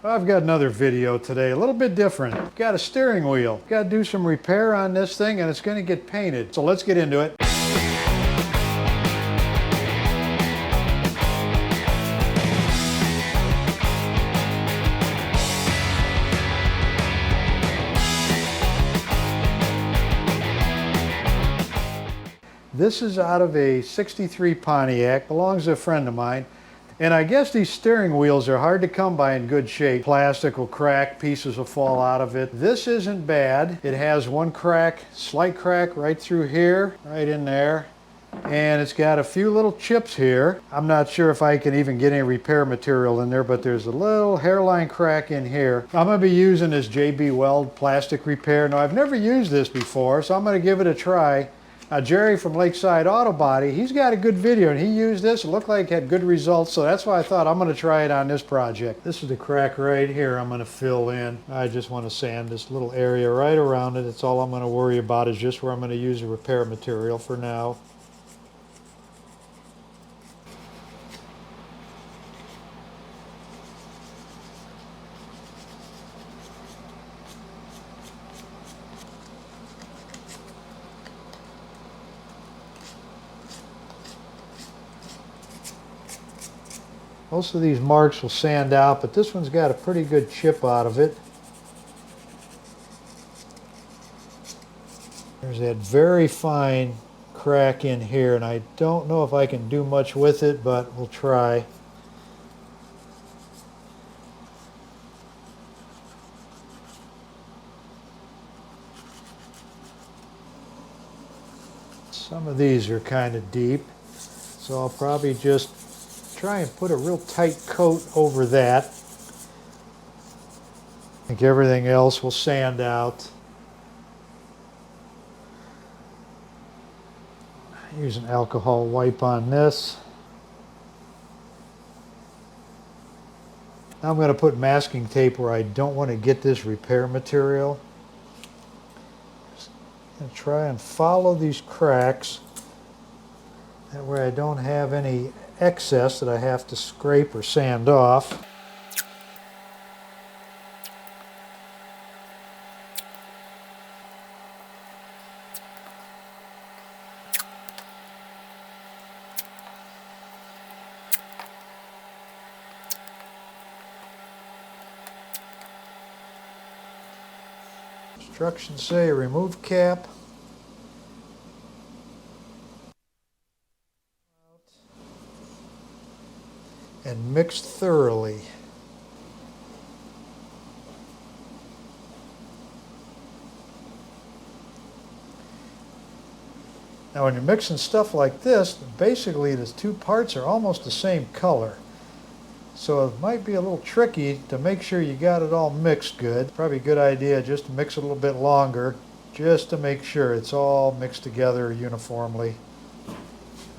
I've got another video today, a little bit different. Got a steering wheel. Got to do some repair on this thing and it's going to get painted. So let's get into it. This is out of a '63 Pontiac, belongs to a friend of mine. And I guess these steering wheels are hard to come by in good shape. Plastic will crack, pieces will fall out of it. This isn't bad. It has one crack, slight crack right through here, right in there. And it's got a few little chips here. I'm not sure if I can even get any repair material in there, but there's a little hairline crack in here. I'm going to be using this JB Weld Plastic Repair. Now, I've never used this before, so I'm going to give it a try. Jerry from Lakeside Auto Body, he's got a good video and he used this. It looked like it had good results, so that's why I thought I'm going to try it on this project. This is the crack right here I'm going to fill in. I just want to sand this little area right around it. That's all I'm going to worry about, is just where I'm going to use the repair material for now. Most of these marks will sand out, but this one's got a pretty good chip out of it. There's that very fine crack in here, and I don't know if I can do much with it, but we'll try. Some of these are kind of deep, so I'll probably just try and put a real tight coat over that. I think everything else will sand out. Use an alcohol wipe on this. Now I'm going to put masking tape where I don't want to get this repair material. Just going to try and follow these cracks. That way I don't have any excess that I have to scrape or sand off. Instructions say remove cap. And mix thoroughly. Now when you're mixing stuff like this, basically the two parts are almost the same color. So it might be a little tricky to make sure you got it all mixed good. Probably a good idea just to mix it a little bit longer, just to make sure it's all mixed together uniformly.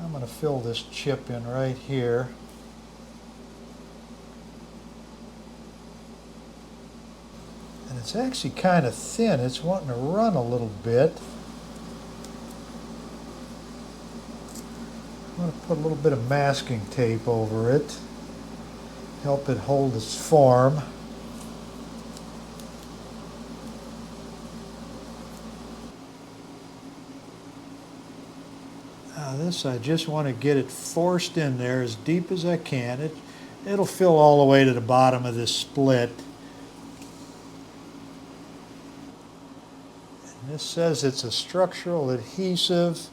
I'm going to fill this chip in right here. And it's actually kind of thin. It's wanting to run a little bit. I'm going to put a little bit of masking tape over it. Help it hold its form. Now this, I just want to get it forced in there as deep as I can. It'll fill all the way to the bottom of this split. This says it's a structural adhesive,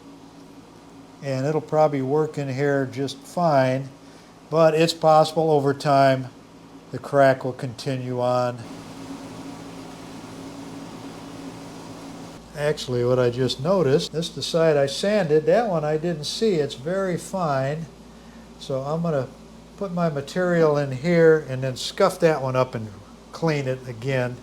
and it'll probably work in here just fine, but it's possible over time the crack will continue on. Actually, what I just noticed, this is the side I sanded, that one I didn't see, it's very fine. So I'm going to put my material in here and then scuff that one up and clean it again.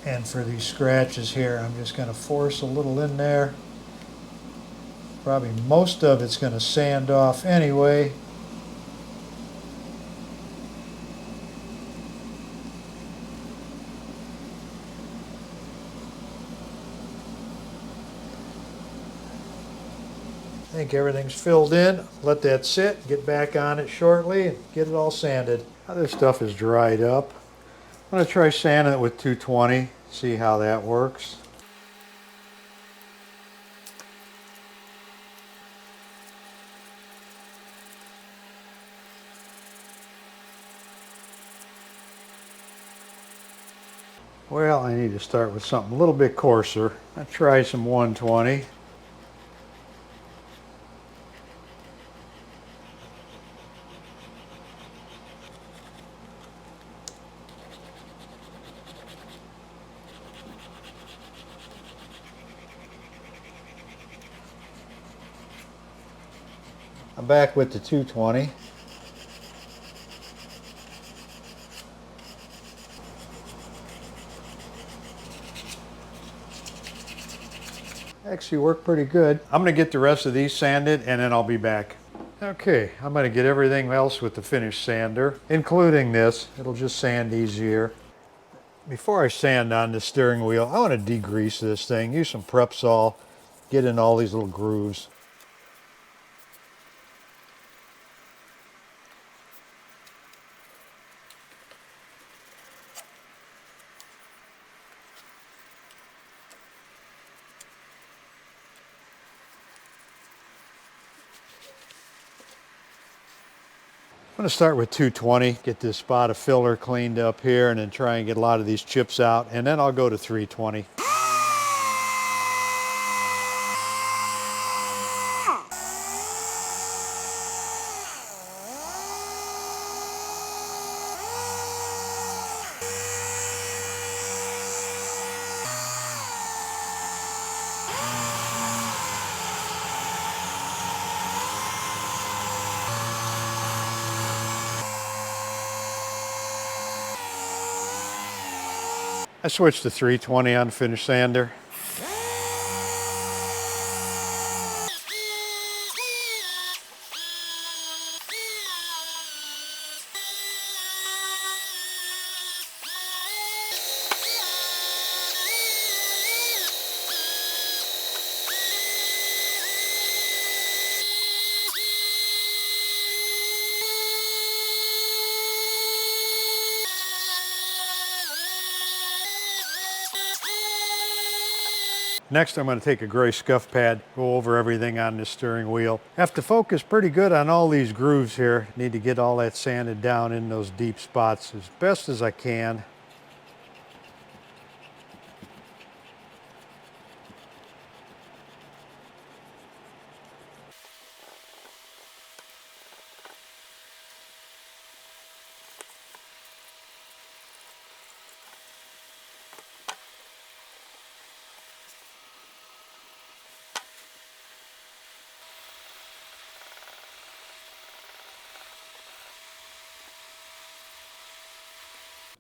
And for these scratches here, I'm just going to force a little in there. Probably most of it's going to sand off anyway. think everything's filled in. Let that sit, get back on it shortly, and get it all sanded. Other stuff is dried up. I'm going to try sanding it with 220, see how that works. Well, I need to start with something a little bit coarser. I'll try some 120. I'm back with the 220. Actually worked pretty good. I'm going to get the rest of these sanded and then I'll be back. Okay, I'm going to get everything else with the finish sander, including this. It'll just sand easier. Before I sand on the steering wheel, I want to degrease this thing. Use some Prep-Sol, get in all these little grooves. I'm going to start with 220, get this spot of filler cleaned up here, and then try and get a lot of these chips out, and then I'll go to 320. I switched to 320 on finish sander. Next, I'm going to take a gray scuff pad, go over everything on this steering wheel. Have to focus pretty good on all these grooves here. Need to get all that sanded down in those deep spots as best as I can.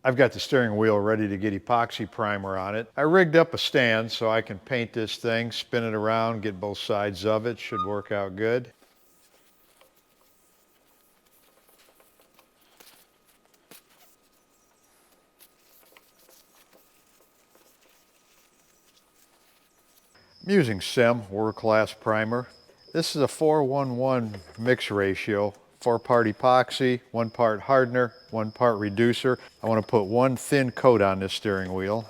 I've got the steering wheel ready to get epoxy primer on it. I rigged up a stand so I can paint this thing, spin it around, get both sides of it. Should work out good. I'm using SEM World Class Primer. This is a 4:1:1 mix ratio. 4-part epoxy, 1 part hardener, 1 part reducer. I want to put 1 thin coat on this steering wheel.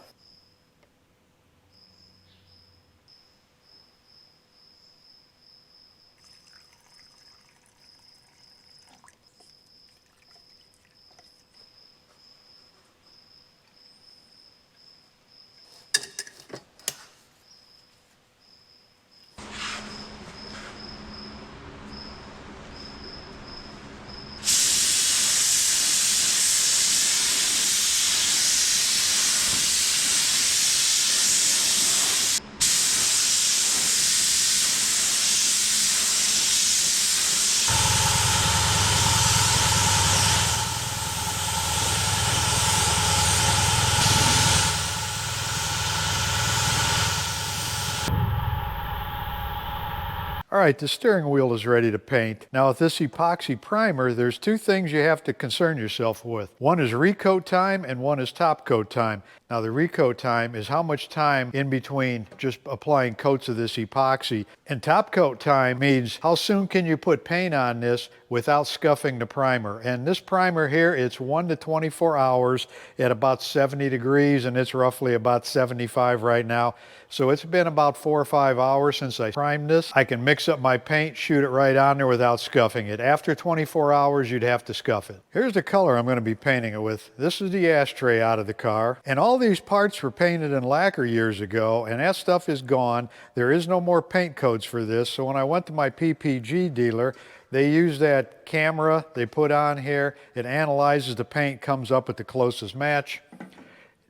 All right, the steering wheel is ready to paint. Now with this epoxy primer, there's two things you have to concern yourself with. One is recoat time and one is top coat time. Now the recoat time is how much time in between just applying coats of this epoxy. And top coat time means how soon can you put paint on this without scuffing the primer. And this primer here, it's 1 to 24 hours at about 70 degrees, and it's roughly about 75 right now. So it's been about 4 or 5 hours since I primed this. I can mix up my paint, shoot it right on there without scuffing it. After 24 hours, you'd have to scuff it. Here's the color I'm going to be painting it with. This is the ashtray out of the car. And all these parts were painted in lacquer years ago, and that stuff is gone. There is no more paint codes for this. So when I went to my PPG dealer, they use that camera they put on here. It analyzes the paint, comes up with the closest match.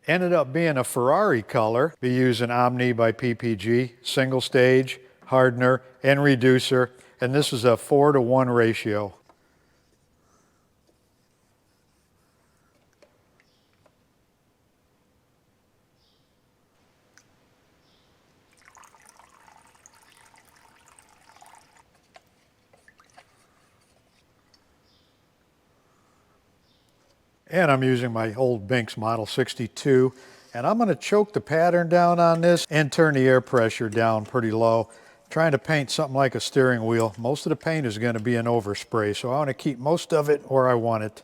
Ended up being a Ferrari color. We use an Omni by PPG, single stage, hardener, and reducer. And this is a 4-to-1 ratio. And I'm using my old Binks Model 62. And I'm going to choke the pattern down on this and turn the air pressure down pretty low. Trying to paint something like a steering wheel. Most of the paint is going to be an overspray, so I want to keep most of it where I want it.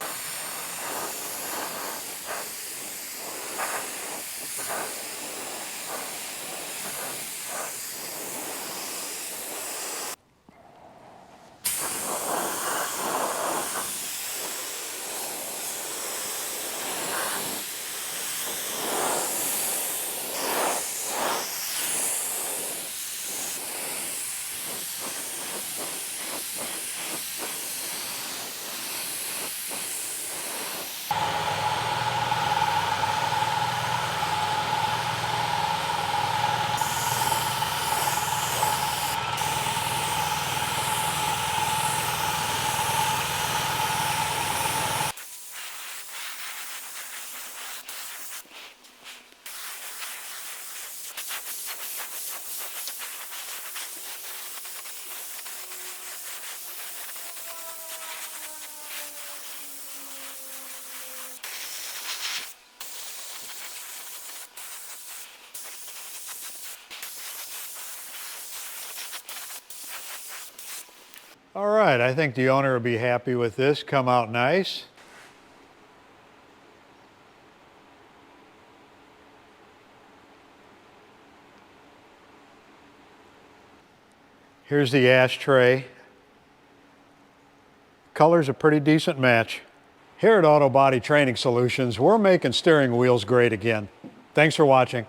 All right, I think the owner will be happy with this. Come out nice. Here's the ashtray. Color's a pretty decent match. Here at Auto Body Training Solutions, we're making steering wheels great again. Thanks for watching.